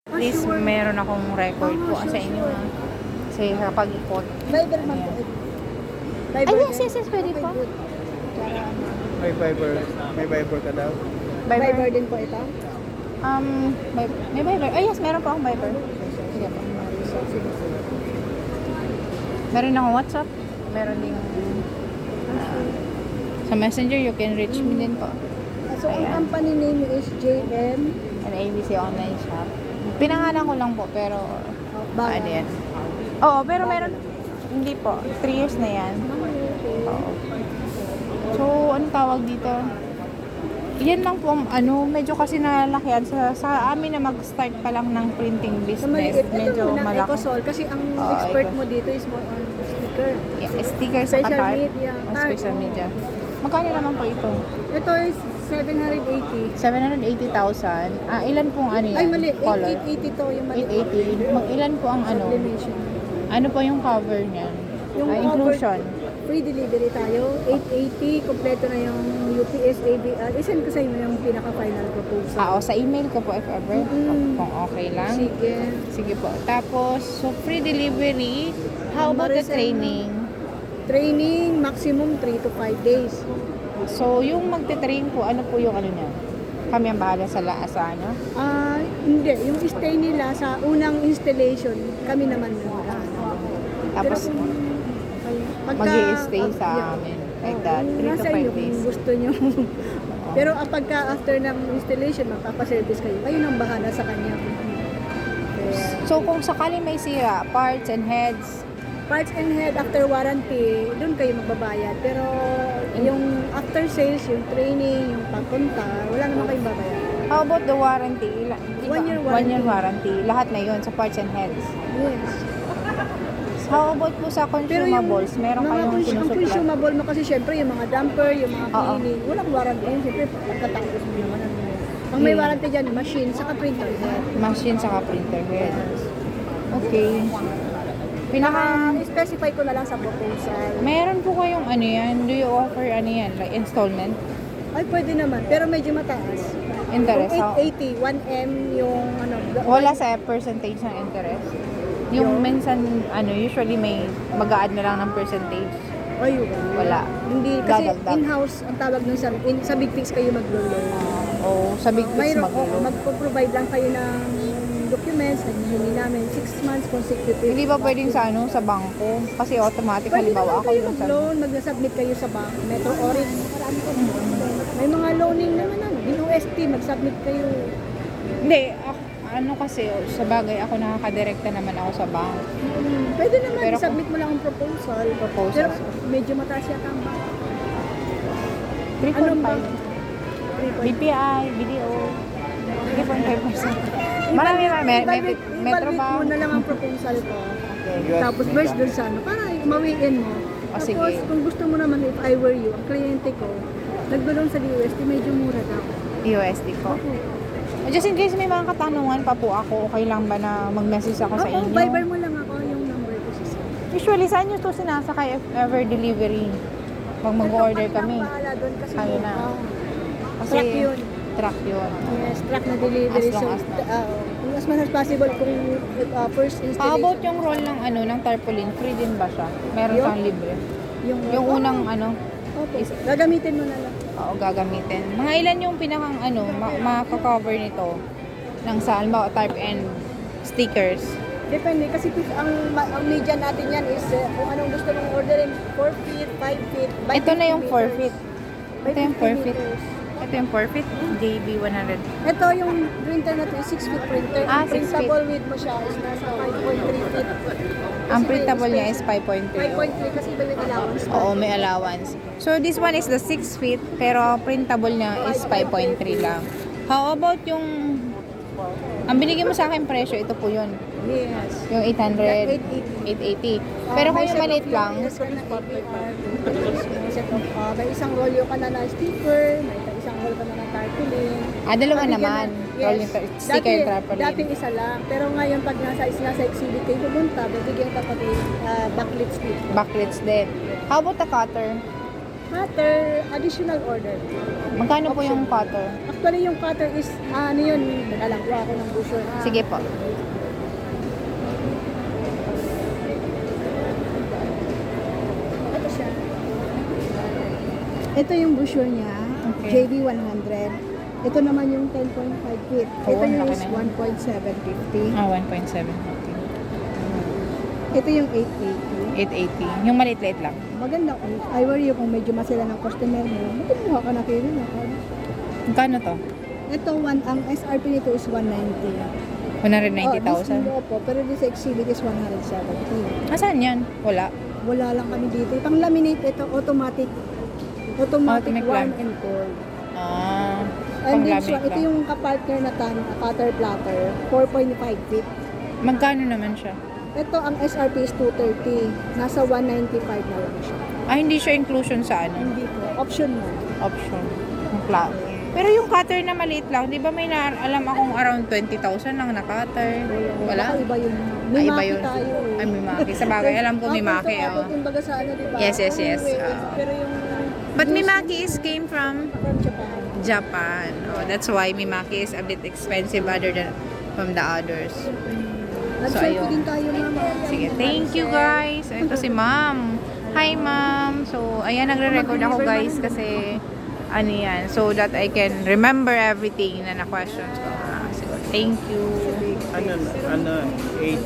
At least meron akong record po sa inyo. Kasi sa pag-ikot. Viber man po. Ay, yes, pwede po. May Viber. May Viber ka daw? Viber din po ito. May Viber. Ay, yes, meron po akong Viber. Sige po. Meron akong WhatsApp. Meron din sa Messenger, you can reach me din po. So, ang company name is JM. An ABC Online Shop. Pinangalan ko lang po, pero Bago. ano yan? Oo, pero meron, hindi po. 3 years na yan. Oo. So, anong tawag dito? Yan lang po, medyo kasi nalakihan sa amin na mag-start pa lang ng printing So, business. ito Medyo na malaki. Ecosol kasi ang expert mo dito is more on sticker. Yeah, sticker sa Social Qatar. media. Social media. Magkano naman po ito? Ito is 780. 780,000. Ilan pong ano yan? Ay, mali. Color? 880 to yung mali. 880. Ilan po ang ano? Sublimation. Ano po yung cover niyan? Yung Inclusion. Free delivery tayo. 880. Kompleto na yung UPS, ABR. Isend ko sa inyo yung pinaka-final proposal. O sa email ko po if ever. Kung okay lang. Sige. Sige po. Tapos, so free delivery. How about the training? Training, maximum 3 to 5 days. So, yung magte-train po, ano po yung ano niya? Kami ang bahala sa ano? Hindi. Yung stay nila sa unang installation, kami naman muna. Tapos, mag-i-stay sa amin. Like that. 3 to Nasa 5 inyo days. kung gusto nyo. Pero pagka after ng installation, magpapaservice kayo. Kayo nang bahala sa kanya. Kaya, So, kung sakali may sira, parts and heads, parts and head after warranty, doon kayo magbabayad. Pero yung after sales, yung training, yung pagpunta, wala naman kayong babayad. how about the warranty? 1 year 1 year warranty. Lahat na yun sa parts and heads. Yes. How about po sa consumables? Meron kayong ang sinusupply? consumable mo kasi syempre yung mga damper, yung mga Oo. cleaning, walang warranty yun. Syempre pagkatapos mo naman. Ang may warranty dyan, machine, saka printer head. Machine saka printer head. Okay. Specify ko na lang sa proposal. Meron po kayong ano yan? Do you offer ano yan? Like installment? Ay, pwede naman. Pero medyo mataas. Interest? Yung 880, 1M yung ano. Wala sa percentage ng interest? Yung minsan, usually may mag-a-add na lang ng percentage. Ay, Wala. Hindi, kasi Dadagdag. in-house ang tawag nun sa Big Fix kayo maglo-loan. O sa big fix Mayroon, magulo. magpo-provide lang kayo ng documents na hinihingi namin 6 months consecutive. Hindi ba pwedeng sa sa bangko? Kasi automatic Pwede halimbawa naman ako kayo yung sa... mag-loan, mag-submit kayo sa bank, Metro Oris. Marami po. May mga loaning naman din UST, mag-submit kayo. Hindi, ano kasi, sa bagay ako nakakadirekta naman ako sa bank. Pwede naman, Pero submit mo lang ang proposal. Proposal. Pero medyo mataas yata ang bank. 3.5. Anong bank? BPI, BDO. 3.5%. Marami. Metro Evaluate mo Bank. na lang ang proposal ko. Yes, Tapos verse dun sa ano, para mawiin mo. Tapos sige. kung gusto mo naman, if I were you, ang kliyente ko, nagdulong sa UST, medyo mura daw. USD ko. Just in case may mga katanungan pa po ako, okay lang ba na mag-message ako sa inyo? Viber mo lang ako yung number ko sa Usually, saan nyo ito sinasakay if ever delivery? Mag-order kami. Bahala doon kasi Kayo na. Kasi, truck yun. Truck yun. Yes, truck na delivery. As long as As much as possible kung first installation. How about yung roll ng tarpaulin? Free din ba siya? Meron Yung? siyang libre. Yung Unang Opo. Gagamitin mo na lang. oo, gagamitin. Mga ilan yung pinakang maka-cover nito? Ng sa, halimbawa, tarp and stickers. Depende kasi ang media natin yan is kung anong gusto mong orderin, 4 feet, 5 feet, by Ito na 50 yung 4 feet. by Ito yung 50 4 feet. meters. Ito yung 4 feet. JB100. Ito yung printer na to, 6 feet printer. Ah, Ang 6 feet. printable width mo siya is nasa 5.3 feet. Ang Kasi printable may niya is space. 5.3. 5.3 kasi iba yung allowance. Oo, may allowance. So, this one is the 6 feet, pero printable niya is 5.3 lang. How about yung... Ang binigay mo sa akin presyo, ito po yun. Yes. Yung 800, 880. 880. Pero kung yung maliit lang, May isang rolyo ka na sticker, may isang roll ka na ng tarpaulin. dalawa Mabigyan naman. Yes. Roll yung sticker and tarpaulin. Dating isa lang. Pero ngayon pag nasa exhibit kayo pumunta, bibigyan ka pati backlit sticker. Backlets din. How about the cutter? Cutter, additional order. Magkano po yung cutter? Actually, yung cutter is, ano yun, nag-alangwa ako ng busyo. Sige po. Ito siya. Ito yung busyo niya, Okay. JD 100. Ito naman yung 10.5 feet. Oo, Ito yung laki is na yun. 1.750. 1.750. Ito yung 880. 880. Yung maliit-liit lang. Maganda kung I worry kung medyo masila ng customer mo. Magkumuha ka na kayo na. Magkano to? Ito, ang SRP nito is 190. 190,000. Oh, po, pero this exhibit is 170. Asan yan? Wala. Wala lang kami dito. Pang laminate ito, automatic Automatic warm lamp. and cold. Ah, And this pang-lamig one, ito lang. yung kapartner na cutter platter, 4.5 feet. Magkano naman siya? Ito, ang SRP is 230. Nasa 195 na lang siya. Ah, hindi siya inclusion sa ano? Hindi po. Option mo. Option. Yung Pero yung cutter na maliit lang, di ba may alam akong around 20,000 lang na cutter? Wala? Baka iba yun. Ah, May iba maki yun. tayo eh. Ay, may maki. Sa bagay, alam ko may maki. Ako, Oh. kumbaga sa ano, diba? Yes, yes, yes. Pero yung... But Mimaki is came from From Japan. Japan. Oh, that's why Mimaki is a bit expensive other than from the others. Nag-selfie ayun. din tayo, mama. Sige, thank you guys. Ito si ma'am. Hi ma'am. So, ayan, nagre-record ako guys kasi ano yan, so that I can remember everything na na-questions ko. Sige, thank you. Ano, 8